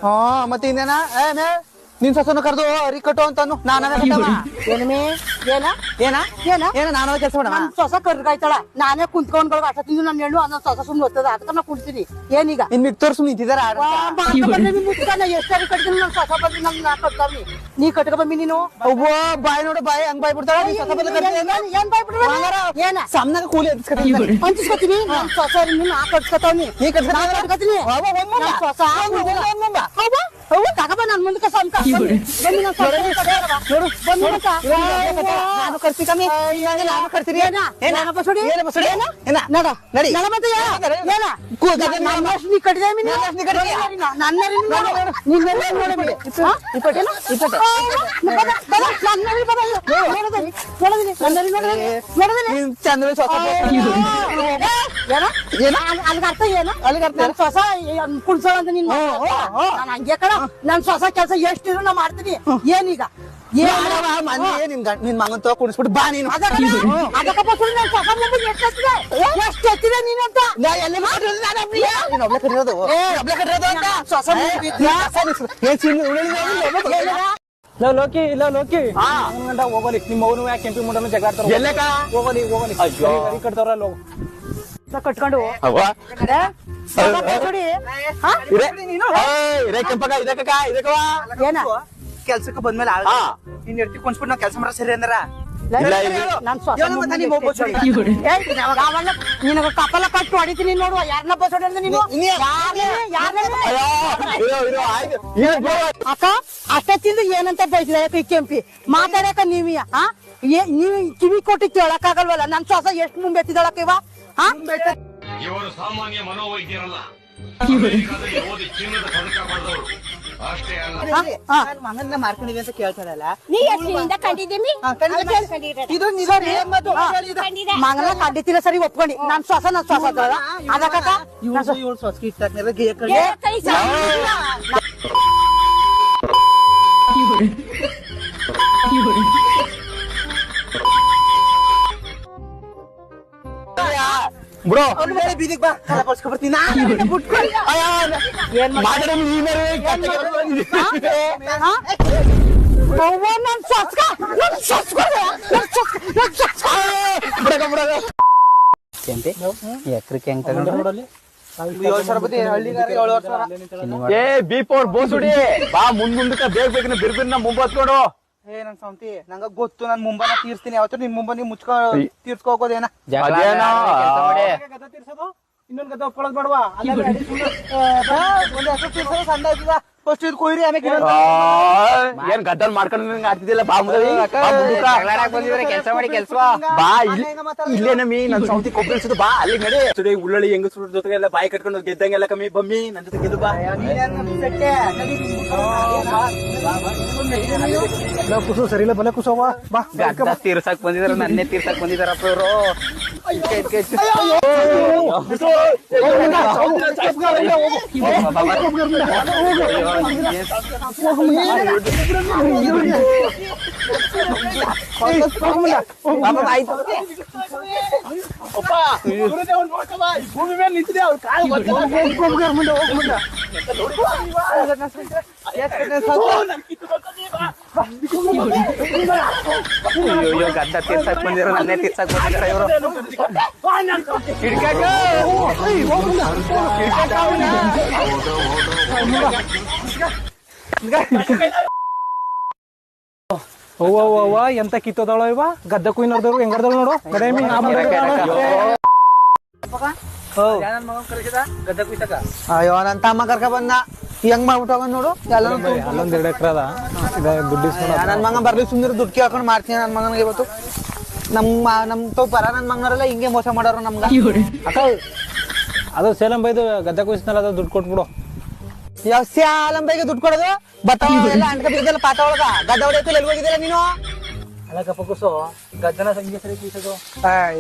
ಹಾ ಮತ್ತೆ ಇನ್ನೇನ ನಿನ್ ಸೊಸನ ಕರ್ದು ಅರಿ ಕಟ್ಟು ಅಂತಾನು ನಾನ ಏನ ಏನ ಏನ ಏನ ನಾನು ಕೆಲಸ ಮಾಡ ನನ್ ಸೊಸ ಕರ್ಗಾಯ್ತಾಳ ನಾನೇ ಕುಂತ್ಕೊಂಡ್ ಆಟ ತಿಂದು ನನ್ನ ಹೆಣ್ಣು ಅನ್ನೋ ಸೊಸ ಸುಮ್ನೆ ಓದ್ತದ ಅದಕ್ಕ ನಾ ಕುಂತೀನಿ ಏನೀಗ ಇನ್ ಮಿಕ್ತೋರ್ ಸುಮ್ ನಿಂತಿದಾರ ಎಷ್ಟಾರು ಕಟ್ತೀನಿ ನನ್ ಸೊಸ ಬಂದು ನಾ ಕಟ್ತಾವ್ನಿ ನೀ ಕಟ್ಕ ಬಂದಿ ನೀನು ಅವ್ವ ಬಾಯಿ ನೋಡು ಬಾಯಿ ಹಂಗ್ ಬಾಯ್ ಬಿಡ್ತಾಳ ಏನ್ ಬಾಯ್ ಬಿಡ್ರ ಏನ ಸಾಮ್ನಾಗ ಕೂಲಿ ಹಂಚಿಸ್ಕೊತೀನಿ ನನ್ ಸೊಸ ನಾ ಕಟ್ಸ್ಕೊತಾವ್ನಿ ನೀ ಕಟ್ಸ್ಕೊತೀನಿ ಸೊಸ ತಗಬ ನನ್ ಮುಂದಕ್ಕೆ ಸಂಕ ನಾನು ಕರ್ಸಿ ಕಮ್ಮಿ ನಾನು ಕರ್ತೀರಿ ನೀ ಕಟ್ಟಿದೆ ಅಲ್ಲಿಗೆ ಅರ್ಥ ಏನು ಅಲ್ಲಿಗೆ ಅರ್ಥ ಹೊಸ ಕುಡ್ಸೋ ಅಂತ ನೀನ್ ನಾನು ಹಂಗೆ ಕಣ ನನ್ ಹೊಸ ಕೆಲಸ ಎಷ್ಟಿದ್ರು ನಾ ಮಾಡ್ತೀನಿ ಏನೀಗ ನಿನ್ ಮಗನ್ ತಗೋ ಕುಡಿಸ್ಬಿಟ್ಟು ಬಾ ನೀನು ಎಷ್ಟು ಎತ್ತಿದೆ ನೀನಂತ ಲೋಕಿ ಇಲ್ಲ ಲೋಕಿ ಹೋಗಲಿ ನಿಮ್ಮ ಅವನು ಯಾಕೆ ಕೆಂಪಿ ಮುಂಡನು ಜಗಳ ಆಡ್ತಾರ ಹೋಗಲಿ ಹೋಗಲಿ ಗರಿ ಕಟ್ತಾವ್ರಲ್ಲ ಕಟ್ಕೊಂಡು ಏನ ಕೆಲ್ಸಕ್ಕೆ ಬಂದ್ಮೇಲೆ ನಿನ್ ಎಡ್ತಿ ಕುಣ್ಸ್ಬಿಟ್ಟು ನಾವ್ ಕೆಲ್ಸ ಮಾಡೋ ಸರಿ ಅಂದಾರ ನಿನಗ ಕಪಲ ಕಟ್ಟು ಹೊಡಿತೀನಿ ನೋಡುವ ಯಾರನ್ನ ಬಸ್ ಹೊಡೆದ ನೀನು ಅಕ್ಕ ಅಷ್ಟೇ ತಿಂದು ಏನಂತ ಬಯಸಿದ ಕೆಂಪಿ ಮಾತಾಡಕ ನೀವಿಯ ನೀವ್ ಕಿವಿ ಕೊಟ್ಟು ಕೇಳಕ್ಕಾಗಲ್ವಲ್ಲ ನನ್ ಶ್ವಾಸ ಎಷ್ಟು ಮುಂದೆ ಎತ್ತಿದಳಕ ಇವ ಇವರು ಸಾಮಾನ್ಯ ಮನೋವೈದ್ಯರಲ್ಲ ಚಿನ್ನದ ಪದಕ ಪಡೆದವರು ಅಷ್ಟೇ ಅಲ್ಲ ಮಗನ್ನ ಮಾರ್ಕೊಂಡಿವಿ ಅಂತ ಕೇಳ್ತಾರಲ್ಲ ನೀ ಎಷ್ಟಿನಿಂದ ಕಂಡಿದ್ದೀನಿ ಇದು ಮಗನ ಕಂಡಿತ್ತಿಲ್ಲ ಸರಿ ಒಪ್ಕೊಂಡಿ ನನ್ ಶ್ವಾಸ ಅದಕ್ಕ ಇವಳು ಸೊಸಕಿ ಇಟ್ಟಾರ ಬಿಡೋ ಬೀದಿಗೆ ಬಾ ಬರ್ತೀನಿ ಎಕ್ರಕ್ಕೆ ಹೆಂಗ್ ತಗೊಂಡು ಬಿ4 ಬೋಸುಡಿ ಬಾ ಮುಂದಕ್ಕೆ ಬೇಗ ಬಿರ್ಬಿರ್ನ ಮುಂಬತ್ಕೊಂಡು ನನ್ ಸಂತಿ ನಂಗ ಗೊತ್ತು ನಾನ್ ಮುಂಬನ ತೀರ್ಸ್ತೀನಿ ಯಾವತ್ತು ನಿನ್ ಮುಂಬ ನೀ ಮುಚ್ಕೊ ತೀರ್ಸ್ಕೋಕೋದೇನ ಇನ್ನೊಂದ್ ಗದ್ದೆ ಒಪ್ಕೊಳ್ಳೋದ್ ಬೇಡವಾ ಸಣ್ಣ ಫಸ್ಟ್ ಇದು ಕೊಯ್ರಿ ಆಮೇಲೆ ಏನ್ ಗದ್ದಲ್ ಮಾಡ್ಕೊಂಡು ಆಗ್ತಿದ್ದಿಲ್ಲ ಬಾ ಕೆಲಸ ಮಾಡಿ ಕೆಲ್ಸ ಬಾ ಇಲ್ಲೇ ನಮ್ಮಿ ನನ್ ಸೌತಿ ಕೊಬ್ಬರಿಸುದು ಬಾ ಅಲ್ಲಿ ನಡಿ ಸುಡಿ ಉಳ್ಳಳಿ ಹೆಂಗಸ್ರ ಜೊತೆಗೆಲ್ಲ ಬಾಯಿ ಕಟ್ಕೊಂಡು ಗೆದ್ದಂಗೆಲ್ಲ ಕಮ್ಮಿ ಬಮ್ಮಿ ನನ್ ಜೊತೆ ಗೆದ್ದು ಬಾ ಕುಸು ಸರಿ ಇಲ್ಲ ಬಲ ಕುಸವ ಬಾ ಗದ್ದ ತೀರ್ಸಕ್ ಬಂದಿದಾರ ನನ್ನೇ ತೀರ್ಸಕ್ ಬಂದಿದಾರಪ್ಪ ಇವರು ಭೂಮಿ ಮೇಲೆ ನಿಂತಿದೆ ಅವ್ರು ಗದ್ದ ತೀರ್ಸಕ್ ಬಂದಿರ ನನ್ನೇ ತೀರ್ಸಕ್ ಬಂದಿದಾರ ಇವರು ಅವ್ವ ಎಂತ ಕಿತ್ತೋದಾಳ ಇವ ಗದ್ದ ಕುಯ್ನರ್ದವ್ರು ಹೆಂಗರ್ದವ್ ನೋಡು ಅಯ್ಯೋ ನನ್ ತಮ್ಮ ಕರ್ಕ ಬಂದ ಹೆಂಗ್ ಮಾಡ್ಬಿಟ್ಟು ನೋಡು ಅಲ್ಲೊಂದ್ 2 ಎಕರೆ ಅದ ದುಡ್ಡು ನನ್ ಮಗ ಬರ್ಲಿ ಸುಂದರ ದುಡ್ಡು ಕೇಳ್ಕೊಂಡು ಮಾಡ್ತೀನಿ ನನ್ ಮಗನಿಗೆ ಇವತ್ತು ನಮ್ ಪರ ನನ್ ಮಗನವರೆಲ್ಲ ಹಿಂಗೆ ಮೋಸ ಮಾಡೋರು ನಮ್ಗ ಅಕ್ಕ ಅದು ಸೇಲಂ ಬೈದು ಗದ್ದೆ ಕುಯ್ಸ್ನಲ್ಲ ಅದು ದುಡ್ಡು ಕೊಟ್ಬಿಡು ಯಾವ ಸ್ಯಾಲಂಬೈಗೆ ದುಡ್ಡು ಕೊಡೋದು ಎಲ್ಲ ಅಂಟ್ಕ ಬಿದ್ದಲ್ಲ ಪಾತ ಒಳಗ ಗದ್ದ ಹೊಡೆಯಕ್ಕೆ ಎಲ್ಲಿ ಹೋಗಿದ್ದೀರ ನೀನು ಅಲ್ಲಕ್ಕಪ್ಪ ಕುಸು ಗದ್ದನ ಸಂಜೆ ಸರಿ ಕುಯ್ಸೋದು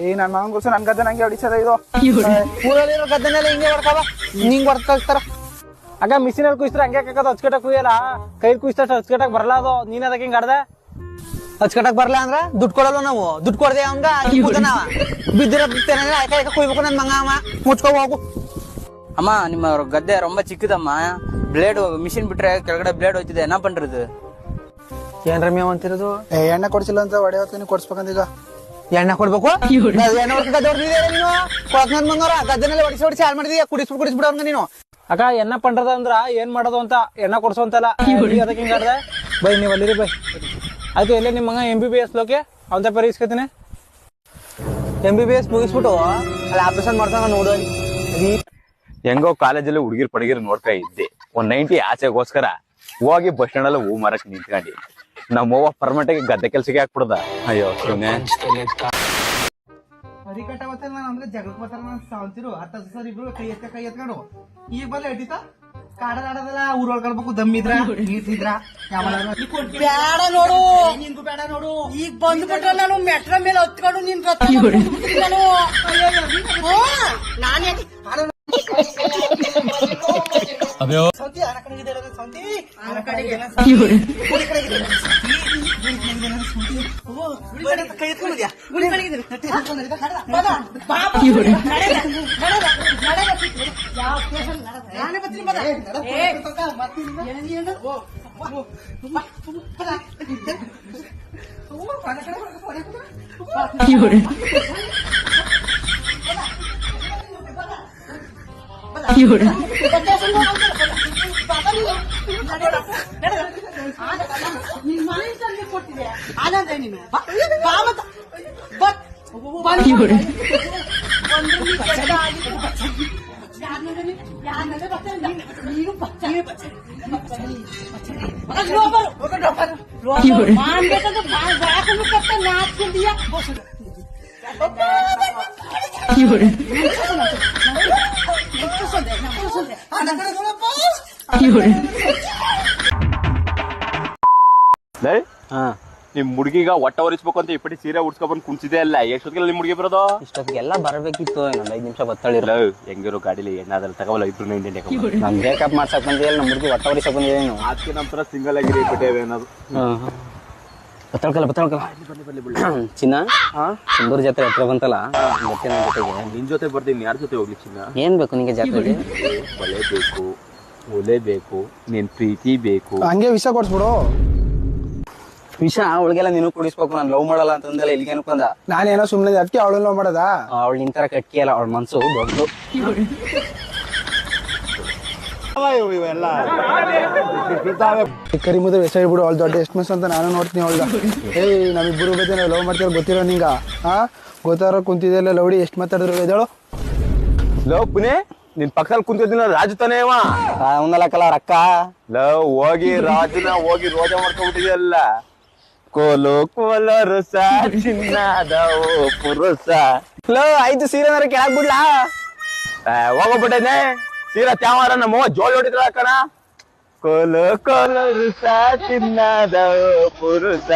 ಈ ನನ್ ಮಗನ್ ಕುಸು ನನ್ ಗದ್ದ ನಂಗೆ ಹೊಡಿಸದ ಇದು ಊರಲ್ಲಿರೋ ಗದ್ದನೆಲ್ಲ ಹಿಂಗೆ ಹೊಡ್ಕವ ಹಿಂಗ್ ಹೊಡ್ಕ ಕಳ್ಸ್ತಾರ ಆಗ ಮಿಷಿನಲ್ಲಿ ಕುಯ್ಸ್ತಾರೆ ಹಂಗೆ ಹಾಕೋದು ಹಚ್ಕಟ್ಟಕ್ ಕುಯ್ಯಲ್ಲ ಕೈ ಕುಯ್ಸ್ತ ಹಚ್ಕಟ್ಟಕ್ ಬರಲ್ಲ ಅದು ನೀನ್ ಅದಕ್ಕೆ ಹಿಂಗ್ ಆಡ್ದೆ ಹಚ್ಕಟ್ಟಕ್ ಬರ್ಲ ಅಂದ್ರ ದುಡ್ಡು ಕೊಡಲ್ಲ ನಾವು ದುಡ್ಡು ಕೊಡದೆ ಅವಂಗ ಬಿದ್ದಿರ ಕುಯ್ಬೇಕು ನನ್ ಮಗ ಅವ ಮುಚ್ಕೊ ಹೋಗು ಅಮ್ಮ ನಿಮ್ಮ ಗದ್ದೆ ரொம்ப ಚಿಕ್ಕದಮ್ಮ ಬ್ಲೇಡ್ ಮಿಷಿನ್ ಬಿಟ್ರೆ ಕೆಳಗಡೆ ಬ್ಲೇಡ್ ಹೋಯ್ತಿದೆ ಏನ ಪண்றது ಏನ್ ರಮ್ಯ ಅಂತಿರೋದು? ಎಣ್ಣೆ ಕೊಡ್ಸಿಲ್ಲ ಅಂತ ಒಡೆ ಹೊತ್ತೀನಿ ಕೊಡ್ಸ್ಬೇಕಂತ ಈಗ ಎಣ್ಣೆ ಕೊಡ್ಬೇಕು? ಎಣ್ಣೆ ಹೊಡ್ಕ ಗದ್ದೆ ಹೊಡ್ದಿದ್ಯಾ ನೀನು? ಕೊಳಕ್ನಂದ್ ಬಂದವ್ರ ಗದ್ದೆನಲ್ಲಿ ಹೊಡಿಸಿ ಹಾಳು ಮಾಡಿದೀಯ. ಕುಡಿಸ್ಬಿಡು ಹಂಗ ನೀನು. ಅಕ್ಕ ಎಣ್ಣ ಪಂಡ್ರದ ಅಂದ್ರ ಏನ್ ಮಾಡೋದು ಅಂತ ಎಣ್ಣ ಕೊಡ್ಸೋಂತಲ್ಲ ಅದಕ್ಕೆ ಹಿಂಗಾಡ್ದೆ. ಬೈ ನೀವ್ ಅಲ್ಲಿರಿ ಬೈ. ಆಯ್ತು ಎಲ್ಲೇ ನಿಮ್ಮ ಮಗ MBBS ಲೋಕೆ ಅವನ ಪೇರ್ ಇಸ್ಕೊತೀನಿ. MBBS ಮುಗಿಸ್ಬಿಟ್ಟು ಅಲ್ಲಿ ಆಪರೇಷನ್ ಮಾಡ್ತಾನ ನೋಡು. ಹೆಂಗೋ ಕಾಲೇಜಲ್ಲಿ ಹುಡುಗಿರ್ ಪಡಗಿರ್ ನೋಡ್ತಾ ಇದ್ದೆ. 190 ಆಸೆಗೋಸ್ಕರ ಹೋಗಿ ಬಸ್ ಸ್ಟ್ಯಾಂಡ್ ಅಲ್ಲಿ ಹೂ ಮಾರಕ್ ನಿಂತ್ಕೊಂಡಿ. ನಮ್ಮವ್ವ ಪರ್ಮನೆಂಟ್ ಆಗಿ ಗದ್ದೆ ಕೆಲ್ಸಕ್ಕೆ ಹಾಕ್ಬಿಡ್ದ. ಅಯ್ಯೋ ಸುಮ್ನೆ ಹರಿಕಟ್ಟ ಹೊತ್ತಲ್ಲ ನಾನು ಅಂದ್ರೆ ಜಗಳಕ್ಕೆ ಬರ್ತಾರ ನಾನು ಸಾವಂತಿರು 10 ಸರ್ ಇಬ್ರು ಕೈ ಎತ್ಕೊಂಡು ಈಗ ಬಲ್ಲ ಎಟ್ಟಿತ ಕಾಡದಾಡದಲ್ಲ ಊರೊಳ್ಕೊಳ್ಬೇಕು ದಮ್ಮಿದ್ರ ನೀರ್ತಿದ್ರ ಬೇಡ ನೋಡು ನಿನ್ಗೂ ಬೇಡ ನೋಡು. ಈಗ ಬಂದ್ಬಿಟ್ರೆ ನಾನು ಮೆಟ್ರ ಮೇಲೆ ಹತ್ಕೊಂಡು ನಿನ್ ನಾನು ಕೈ ಎತ್ಕೊಂಡಿದ್ಯಾ ಕೊಡ್ತಿದ್ದೆ ಆನಂದ ನೀನು ನಿಮ್ ಹುಡುಗಿಗ ಒಟ್ಟ ಒರಿಸ್ಬೇಕು ಅಂತ ಇಪ್ಪಟಿ ಸೀರೆ ಉಡ್ಸ್ಕೊಂಡ್ಬಂದ್ ಕುಣ್ಸಿದೆ ಅಲ್ಲ. ಎಷ್ಟೊತ್ತಿಗೆ ನಿಮ್ ಹುಡುಗಿ ಬರೋದು? ಇಷ್ಟೊತ್ತಿಗೆಲ್ಲ ಬರಬೇಕಿತ್ತು. ಇನ್ನೊಂದ್ 5 ನಿಮಿಷ ಬತ್ತಳಿರ ಹೆಂಗಿರೋ ಗಾಡಿಲಿ ಎಣ್ಣಾದ್ರಲ್ಲಿ ತಗೋಲ್ಲ ಇಬ್ರು ಇಂಡಿಯನ್ ನಮ್ ಬ್ರೇಕಪ್ ಮಾಡ್ಸಕ್ ಬಂದಿಲ್ಲ. ನಮ್ಮ ಹುಡುಗಿ ಒಟ್ಟ ಹೊರಿಸಕ್ ಬಂದಿದೆ. ನೀನು ಅದಕ್ಕೆ ನಮ್ ತರ ಸಿಂಗಲ್ ಆಗಿರಿ ಇಪ್ಪಟ್ಟೇವೆ ಅನ್ನೋದು. ಬತ್ತಳ್ಕಲ್ಲ ಚಿನ್ನ ಸುಂದೂರ್ ಜಾತ್ರೆ ಹತ್ರ ಬಂತಲ್ಲ ಗೊತ್ತೇನ ಜೊತೆಗೆ ನಿನ್ ಜೊತೆ ಬರ್ತೀನಿ. ಯಾರ ಜೊತೆ ಹೋಗ್ಲಿ ಚಿನ್ನ? ಏನ್ ಬೇಕು ನಿಂಗೆ ಜಾತ್ರೆಗೆ? ಬಳೆ ಬೇಕು, ಒಲೆ ಬೇಕು, ನಿನ್ ಪ್ರೀತಿ ಬೇಕು. ಹಂಗೆ ವಿಷ ಕೊಡ್ಸ್ಬಿಡು. ವಿಷ ಅವಳಿಗೆಲ್ಲ ನೀನು ಕುಡಿಸ್ಬೇಕು. ನಾನು ಲವ್ ಮಾಡಲ್ಲ ಅಂತಂದೆಲ್ಲ ಇಲ್ಲಿಗೆ ಅನ್ಕೊಂಡ. ನಾನೇನೋ ಸುಮ್ನೆ ಅದಕ್ಕೆ ಅವಳು ಲವ್ ಮಾಡದ. ಅವಳು ನಿಂತರ ಕಟ್ಕಿ ಅಲ್ಲ, ಅವಳ ಮನ್ಸು ದೊಡ್ಡದು. ಕರಿಮುದ ವಿಷ ಬಿಡು. ಅವಳು ದೊಡ್ಡ ಎಷ್ಟು ಮನ್ಸು ಅಂತ ನಾನು ನೋಡ್ತೀನಿ ಅವಳ್ಗ. ಏಯ್ ನಮ್ಮಿಬ್ಬರು ಬಗ್ಗೆ ನಾವು ಲವ್ ಮಾಡ್ತೀರ ಗೊತ್ತಿರೋ ನಿಂಗ? ಗೊತ್ತಾರ ಕುಂತಿದ್ದೆಲ್ಲ ಲೌಡಿ ಎಷ್ಟು ಮಾತಾಡಿದ್ರು ಇದ್ದಾಳು. ಲವ್ ಪುನೇ ನಿನ್ ಪಕ್ಕದಲ್ಲಿ ಕುಂತಿದ್ದೀನ ರಾಜು ತಾನೇ ಅವ. ಅವನಲ್ಲಕ್ಕಲ್ಲ ಅವ್ರ ಅಕ್ಕ. ಲವ್ ಹೋಗಿ ರಾಜುನ ಹೋಗಿ ರೋಜ ಮಾಡ್ಕೊಂಡ್ಬಿಟ್ಟಿದೆಯಲ್ಲ. ಕೋಲು ಕೋಲರು ಸಾ ಚಿನ್ನದ ಪುರುಷ. ಲವ್ ಆಯ್ತು ಸೀರೆನಾರ ಕೆಳಗ್ ಬಿಡ್ಲಾ? ಹೋಗ್ಬಿಟ್ಟೇನೆ ಸೀರಾ ತ್ಯಾವಾರ ನಮ್ಮ ಜೋಳಿ ಹೊಡಿದ್ರ ಕಣ. ಕೋಲು ಕೋಲರು ಸಾ ಚಿನ್ನದ ಪುರುಷ.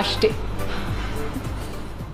ಅಷ್ಟೇ.